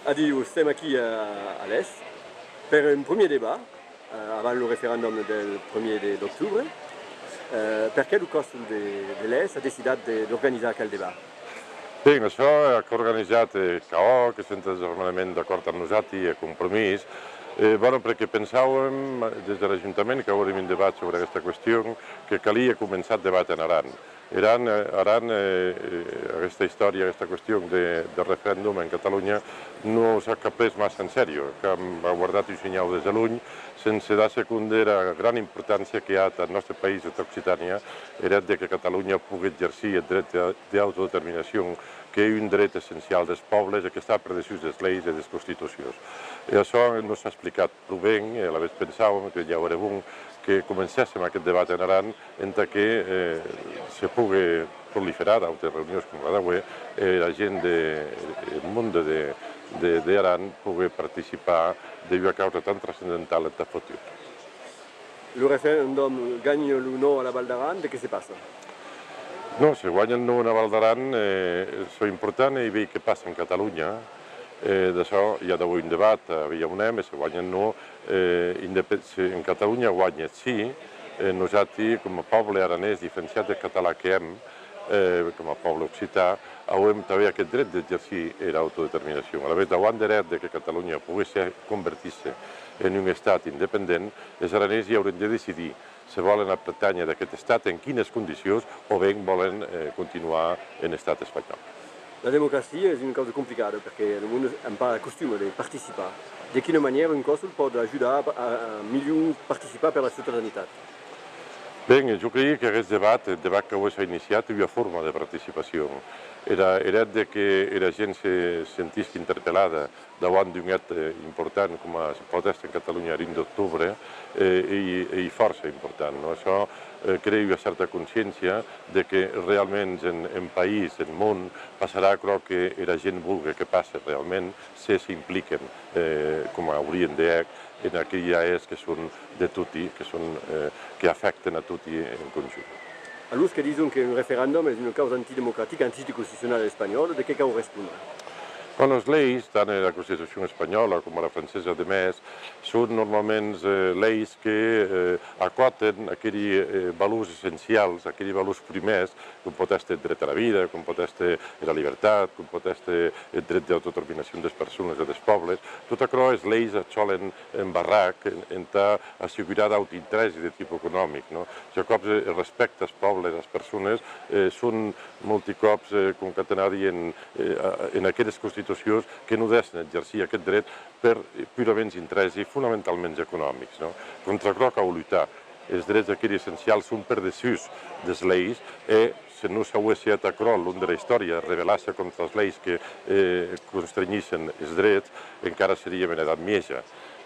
Adieu, estem aquí a l'Est per un primer debat avant el referèndum del 1er d'octubre. Per què el Cònsol de l'Est ha decidit d'organitzar aquest debat? Bé, això que ha organitzat CAO, que és un desenvolupament d'acord amb nosaltres i Compromís, perquè pensàvem des de l'Ajuntament que hauríem un debat sobre aquesta qüestió, que calia començar el debat en Aran. Aran, aquesta història, aquesta qüestió de referèndum en Catalunya no s'ha pres massa en sèrio, que ha guardat un senyal des de l'uny, sense dar compte de la gran importància que hi ha al nostre país, a Occitània, era que Catalunya pugui exercir el dret d'autodeterminació, que és un dret essencial dels pobles i que està per damunt de les lleis i de les constitucions. I això no s'ha explicat prou bé, a la vegada pensàvem que ja era bon que comencéssim aquest debat en Aran entre que se pugui proliferar a altres reunions com la d'avui la gent del món d'Aran pugui participar d'una causa tan transcendental en el futur. El referèndum gagne el no a la Val d'Aran, de què se passa? No, si guanya el no a la Val d'Aran, és important i veure què passa en Catalunya. D'això hi ha d'avui un debat, havia un EM, si guanya el no, en Catalunya guanya sí, nosaltres com a poble aranès diferenciat del català que hem, com a poble occità, hem també aquest dret d'exercir l'autodeterminació. A la vegada, davant de dret que Catalunya pogués convertir-se en un estat independent, els aranès hi haurem de decidir si volen pertànyer d'aquest estat, en quines condicions, o bé volen continuar en l'estat espanyol. La democràcia és una cosa complicada perquè el món acostuma a participar. De quina manera un Cònsol pot ajudar a millor participar per la ciutadanitat? Bé, jo crec que aquest debat, el debat que avui s'ha iniciat, és una forma de participació. Era que la gent se sentís interpel·lada davant d'un acte important com la protesta en Catalunya l'1 d'octubre i força important. Això crea una certa consciència de que realment en el país, en el món, passarà allò que la gent vulgui que passi realment si s'impliquen com haurien d'être en aquelles que són de tutti, que afecten a tutti en conjunt. A los que diuen que un referèndum és una causa antidemocràtica, anticonstitucional espanyola, de què cal respondre? Les lleis, tant la Constitució espanyola com la francesa de més, són normalment lleis que acoten aquells valors essencials, aquells valors primers, com pot ser el dret a la vida, com pot ser la llibertat, com pot ser el dret d'autodeterminació de les persones i dels pobles. Tot això les lleis es solen embarrar en assegurar d'autointerès de tipus econòmic. Ja cops el respecte als pobles, a les persones, són molts cops concatenats en aquelles constitucions que no deixen exercir aquest dret per purament interessos fonamentalment econòmics. Contra això cal lluitar. Els drets aquells essencials són per damunt de les lleis i si no s'hagués fet això al llarg de la història, rebel·lar-se contra les lleis que constrenyissin els drets, encara seria en edat mitja.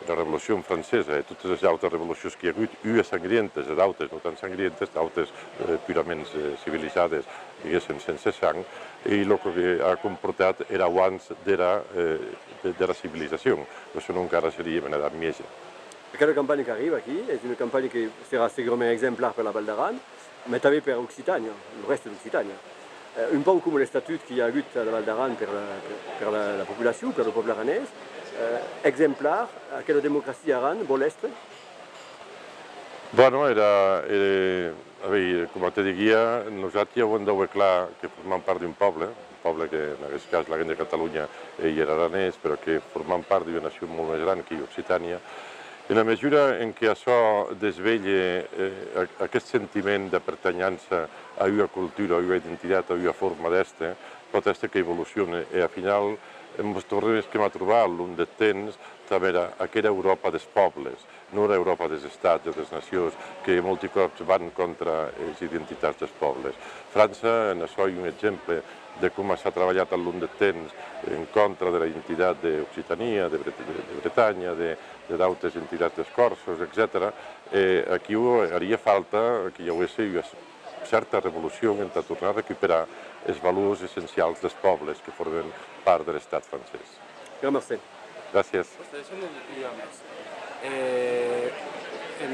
La Revolució Francesa i totes les altres revolucions que hi ha hagut, unes sangrientes i d'altres no tan sangrientes, d'altres purament civilitzades, diguéssim, sense sang, i el que ha comportat era abans de la civilització. Això no encara seria en edat mitja. Aquesta campanya que arriba aquí és una campanya que serà segurament exemplar per la Val d'Aran, però també per Occitània, el rest d'Occitània. Un poc com l'estatut que hi ha hagut a la Val d'Aran per la població, per el poble aranès, exemplar, aquella democràcia a Aran vol estar? Bueno, com te diria, nosaltres ho hem de veure clar que formem part d'un poble que en aquest cas la gent de Catalunya i era aranès, però que formem part d'una nació molt més gran que Occitània. En la mesura en què això desvella aquest sentiment de pertanyança a una cultura, a una identitat, a una forma d'estar, pot ser que evolucioni i al final ens tornem a trobar al llarg del temps també aquella Europa dels pobles, no l'Europa dels estats o de les nacions que molts cops van contra les identitats dels pobles. França, en això, és un exemple de com s'ha treballat al llarg del temps en contra de la identitat d'Occitania, de Bretanya, d'altres entitats dels corsos, etc. Aquí faria falta que hi hagués una certa revolució en tornar a recuperar els valors essencials dels pobles que formen part de l'estat francès. Merci. Gràcies. Deixa'm dir més. En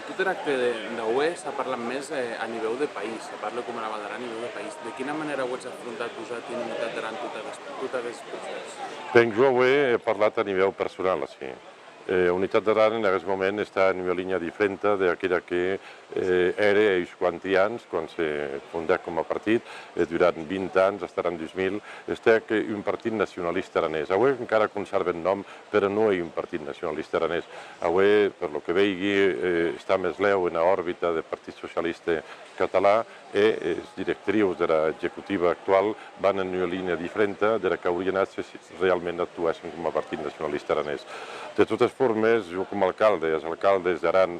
tot l'acte d'avui s'ha parlat més a nivell de país, s'ha parlat com a Val d'Aran a nivell de país. De quina manera ho has afrontat vosaltres en Unitat d'Aran tot aquest procés? Penso he parlat a nivell personal, sí. Unitat d'Aran en aquest moment està en una línia diferent d'aquella que era uns quants anys quan se fundà com a partit, durant 20 anys, estarà en 2000, està un partit nacionalista aranès. Avui encara conserva el nom, però no és un partit nacionalista aranès. Avui, per lo que vegi, està més leu en l'òrbita del Partit Socialista Català i els directrius de l'executiva actual van en una línia diferent de la que haurien anat si realment actuessin com a partit nacionalista aranès. De totes formes, jo com a alcalde, els alcaldes d'Aran,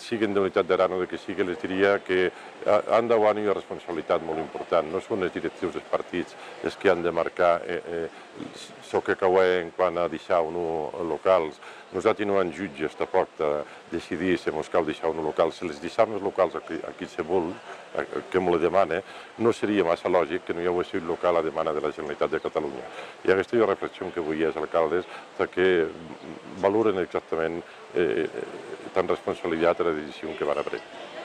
siguin d'Unitat d'Aran o de que sigui, les diria que han d'haver una responsabilitat molt important. No són els directius dels partits els que han de marcar el que caué en quant a deixar o no locals. Nosaltres no hem jutges tampoc de decidir si ens cal deixar un local. Si les deixem els locals a qui se vol, que m'ho demana, no seria massa lògic que no hi hagués un local a demanda de la Generalitat de Catalunya. I aquesta és la reflexió que vull als alcaldes, que valoren exactament tan responsabilitat de la decisió que van a prendre.